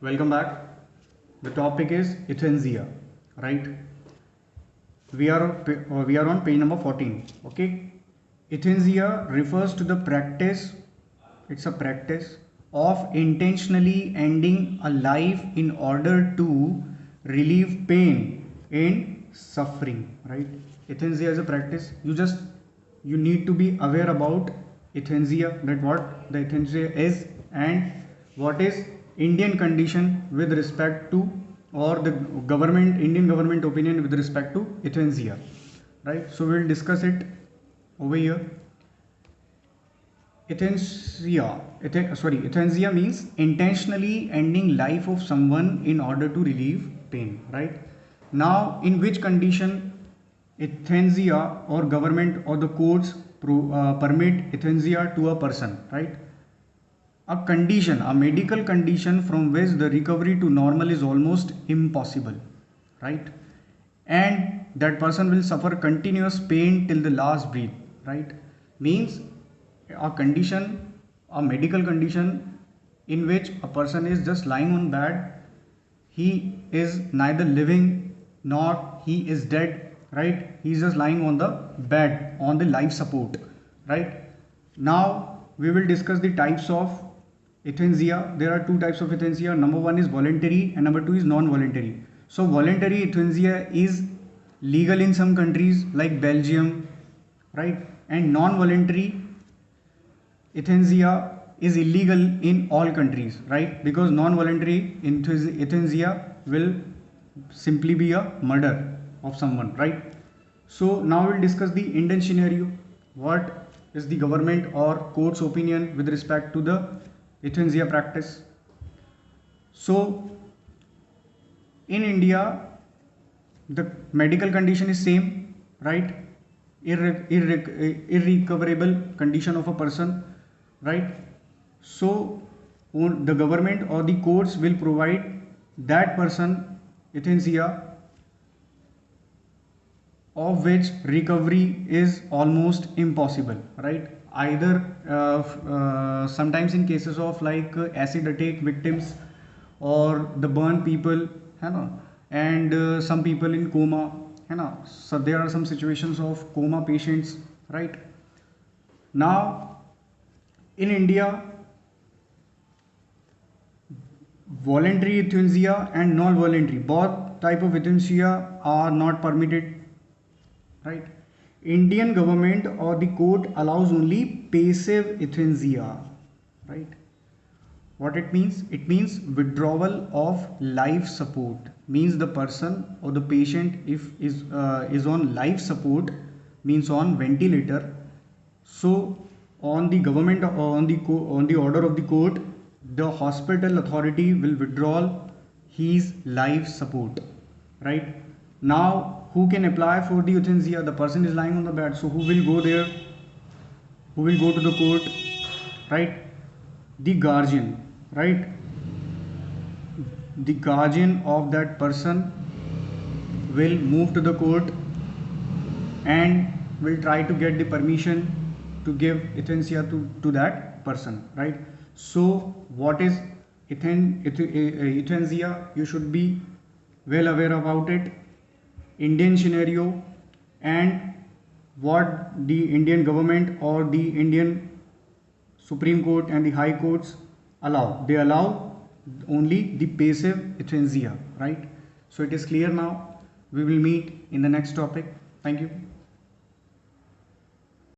Welcome back. The topic is euthanasia, right? We are on page number 14. Okay. Euthanasia refers to the practice. It's a practice of intentionally ending a life in order to relieve pain and suffering, right? Euthanasia is a practice. You need to be aware about euthanasia, that what the euthanasia is and what is Indian condition with respect to, or the Indian government opinion with respect to euthanasia, right? So we'll discuss it over here. Euthanasia means intentionally ending life of someone in order to relieve pain, right? Now, in which condition euthanasia or government or the courts permit euthanasia to a person, right? A medical condition from which the recovery to normal is almost impossible, right? And that person will suffer continuous pain till the last breath, right? Means a medical condition in which a person is just lying on bed, he is neither living nor he is dead, right? He is just lying on the bed on the life support, right? Now we will discuss the types of euthanasia. There are two types of euthanasia. Number one is voluntary and number two is non-voluntary. So voluntary euthanasia is legal in some countries like Belgium, right? And non-voluntary euthanasia is illegal in all countries, right? Because non-voluntary euthanasia will simply be a murder of someone, right? So now we'll discuss the Indian scenario. What is the government or court's opinion with respect to the euthanasia practice? So in India, the medical condition is same, right? Irrecoverable condition of a person, right? So the government or the courts will provide that person euthanasia of which recovery is almost impossible, right? Either sometimes in cases of like acid attack victims or the burn people, and some people in coma, so there are some situations of coma patients, right? Now in India, voluntary euthanasia and non-voluntary, both type of euthanasia are not permitted, right? Indian government or the court allows only passive euthanasia, right? What it means? It means withdrawal of life support. Means the person or the patient if is on life support, means on ventilator. So on the government on the order of the court, the hospital authority will withdraw his life support, right? Now who can apply for the euthanasia? The person is lying on the bed, so who will go there? Who will go to the court, right? The guardian, right? The guardian of that person will move to the court and will try to get the permission to give euthanasia to that person, right? So what is euthanasia? You should be well aware about it, Indian scenario, and what the Indian government or the Indian Supreme Court and the High Courts allow. They allow only the passive euthanasia, right? So it is clear now. We will meet in the next topic. Thank you.